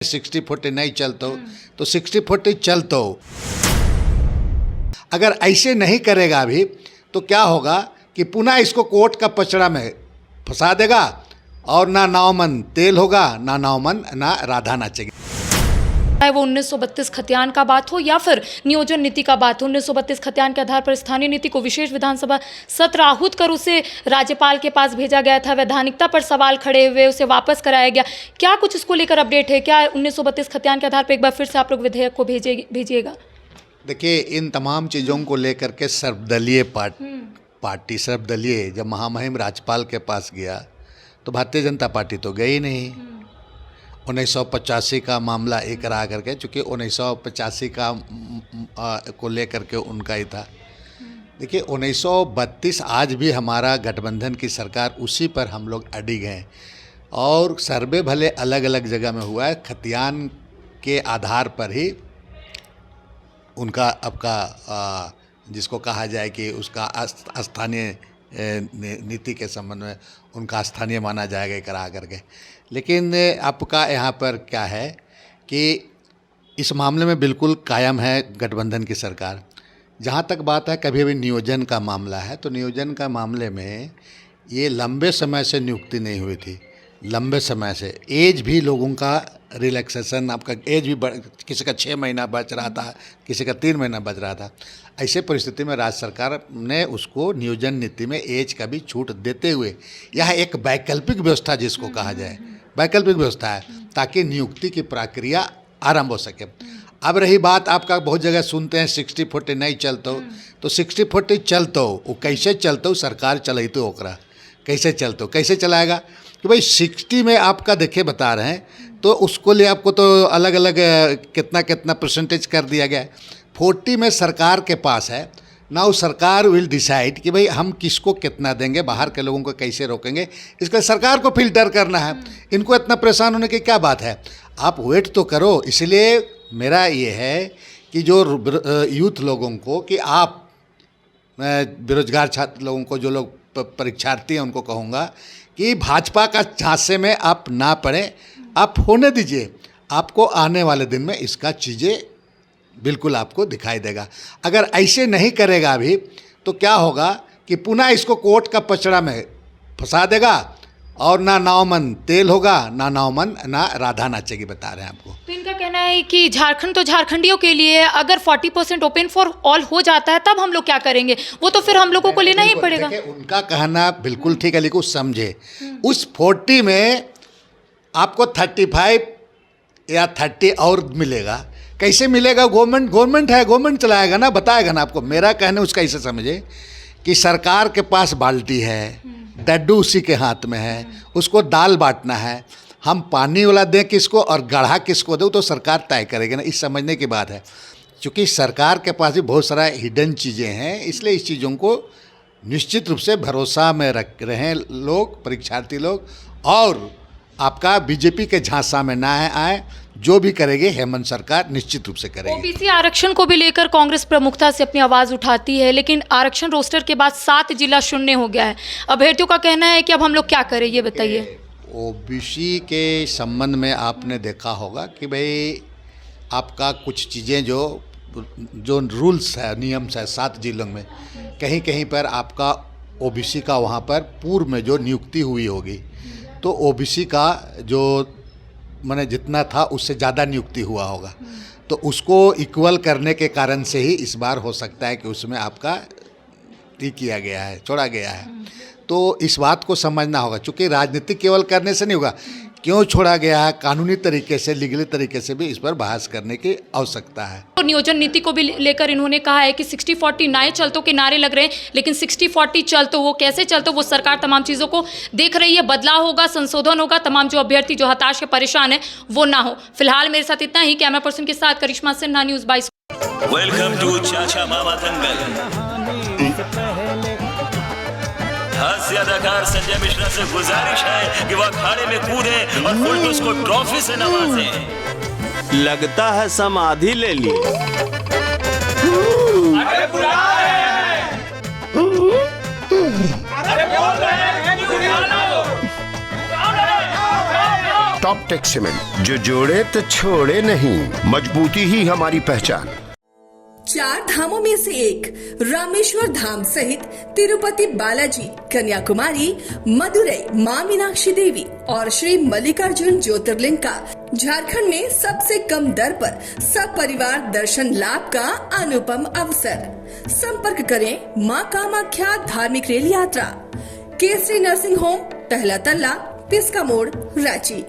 60-40 नहीं चलता हो तो 60-40 चलता हो। अगर ऐसे नहीं करेगा अभी तो क्या होगा कि पुनः इसको कोर्ट का पचड़ा में फंसा देगा और ना नावमन तेल होगा, ना नावमन ना राधा नाचेगी। चाहे वो 1932 खतियान का बात हो या फिर नियोजन नीति का बात हो। 1932 खतियान के आधार पर स्थानीय नीति को विशेष विधानसभा सत्र आहूत कर उसे राज्यपाल के पास भेजा गया था। वैधानिकता पर सवाल खड़े हुए उसे वापस कराया गया। क्या कुछ इसको लेकर अपडेट है? क्या 1932 खतियान के आधार पर एक बार फिर से आप लोग विधेयक को भेजिएगा? देखिए, इन तमाम चीज़ों को लेकर के सर्वदलीय पार्टी सर्वदलीय जब महामहिम राज्यपाल के पास गया तो भारतीय जनता पार्टी तो गई नहीं। 1985 का मामला एक रहा करके, चूँकि 1985 का को लेकर के उनका ही था। देखिए, 1932 आज भी हमारा गठबंधन की सरकार उसी पर हम लोग अडिग हैं और सर्वे भले अलग अलग जगह में हुआ है, खतियान के आधार पर ही उनका आपका जिसको कहा जाए कि उसका स्थानीय नीति के संबंध में उनका स्थानीय माना जाएगा करा करके। लेकिन आपका यहाँ पर क्या है कि इस मामले में बिल्कुल कायम है गठबंधन की सरकार। जहाँ तक बात है कभी भी नियोजन का मामला है तो नियोजन का मामले में ये लंबे समय से नियुक्ति नहीं हुई थी। लंबे समय से एज भी लोगों का रिलैक्सेशन, आपका एज भी किसी का 6 महीना बच रहा था, किसी का 3 महीना बच रहा था। ऐसे परिस्थिति में राज्य सरकार ने उसको नियोजन नीति में एज का भी छूट देते हुए यह एक वैकल्पिक व्यवस्था जिसको कहा जाए, वैकल्पिक व्यवस्था है ताकि नियुक्ति की प्रक्रिया आरंभ हो सके। अब रही बात, आपका बहुत जगह सुनते हैं 60-40 नहीं चलता हो तो 60-40 चलता हो। वो कैसे चलता हो? सरकार चलाई तो ओकरा कैसे चलता हो, कैसे चलाएगा कि भाई 60 में आपका देखिए बता रहे हैं तो उसको लिए आपको तो अलग अलग कितना कितना परसेंटेज कर दिया गया है। 40 में सरकार के पास है ना, वो सरकार विल डिसाइड कि भाई हम किसको कितना देंगे, बाहर के लोगों को कैसे रोकेंगे। इसके लिए सरकार को फिल्टर करना है। इनको इतना परेशान होने की क्या बात है? आप वेट तो करो। इसलिए मेरा ये है कि जो यूथ लोगों को, कि आप बेरोजगार छात्र लोगों को, जो लोग परीक्षार्थी हैं, उनको कहूँगा कि भाजपा का झांसे में आप ना पड़े, आप होने दीजिए। आपको आने वाले दिन में इसका चीज़ें बिल्कुल आपको दिखाई देगा। अगर ऐसे नहीं करेगा अभी तो क्या होगा कि पुनः इसको कोर्ट का पचड़ा में फंसा देगा और ना नावमन तेल होगा, ना नावमन ना राधा नाचेगी, बता रहे हैं आपको। तो इनका कहना है कि झारखंड तो झारखंडियों के लिए, अगर 40% ओपन फॉर ऑल हो जाता है तब हम लोग क्या करेंगे? वो तो फिर हम लोगों को लेना ही पड़ेगा। उनका कहना बिल्कुल ठीक है, लेकिन समझे उस 40 में आपको 35 या 30 और मिलेगा। कैसे मिलेगा? गवर्नमेंट है, गवर्नमेंट चलाएगा ना, बताएगा ना आपको। मेरा कहना उसका ऐसे समझे कि सरकार के पास बाल्टी है, डड्डू उसी के हाथ में है, उसको दाल बांटना है। हम पानी वाला दें किसको और गढ़ा किसको दें तो सरकार तय करेगी ना। इस समझने की बात है। क्योंकि सरकार के पास भी बहुत सारा हिडन चीज़ें हैं, इसलिए इस चीज़ों को निश्चित रूप से भरोसा में रख रहे हैं लोग, परीक्षार्थी लोग। और आपका बीजेपी के झांसा में ना आए, जो भी करेगी हेमंत सरकार निश्चित रूप से करेगी। ओबीसी आरक्षण को भी लेकर कांग्रेस प्रमुखता से अपनी आवाज़ उठाती है, लेकिन आरक्षण रोस्टर के बाद 7 जिला शून्य हो गया है। अभ्यर्थियों का कहना है कि अब हम लोग क्या करें, ये बताइए। ओबीसी के संबंध में आपने देखा होगा कि भाई आपका कुछ चीज़ें जो रूल्स है, नियम्स है 7 जिलों में, कहीं कहीं पर आपका ओबीसी का वहाँ पर पूर्व में जो नियुक्ति हुई होगी तो ओबीसी का जो माने जितना था उससे ज़्यादा नियुक्ति हुआ होगा, तो उसको इक्वल करने के कारण से ही इस बार हो सकता है कि उसमें आपका किया गया है, छोड़ा गया है। तो इस बात को समझना होगा, क्योंकि राजनीति केवल करने से नहीं होगा। क्यों छोड़ा गया है, कानूनी तरीके से, लीगली तरीके से भी इस पर बहस करने की आवश्यकता है। तो नियोजन नीति को भी लेकर इन्होंने कहा है कि 60-40 नए चलतों के नारे लग रहे हैं, लेकिन 60-40 चलतो वो कैसे चलतो, वो सरकार तमाम चीज़ों को देख रही है। बदलाव होगा, संशोधन होगा, तमाम जो अभ्यर्थी जो हताश है, परेशान है, वो ना हो। फिलहाल मेरे साथ इतना ही। कैमरा पर्सन के साथ करिश्मा सिन्हा, न्यूज़ 22। वेलकम टू चाचा मामा दंगल। हास्य अदाकार संजय मिश्रा से गुजारिश है कि वह अखाड़े में कूदे और फुलटूस को ट्रॉफी से नवाजे। लगता है समाधि ले ली। अरे बुला रहे हैं। अरे बोल रहे हैं। टॉपटेक सीमेंट, जो जोड़े तो छोड़े नहीं, मजबूती ही हमारी पहचान। 4 धामों में से एक रामेश्वर धाम सहित तिरुपति बालाजी, कन्याकुमारी, मदुरई मां मीनाक्षी देवी और श्री मल्लिकार्जुन ज्योतिर्लिंग का झारखंड में सबसे कम दर पर सब परिवार दर्शन लाभ का अनुपम अवसर। संपर्क करें मां कामाख्या धार्मिक रेल यात्रा, केसरी नर्सिंग होम, पहला तल्ला, पिस्का मोड़, रांची।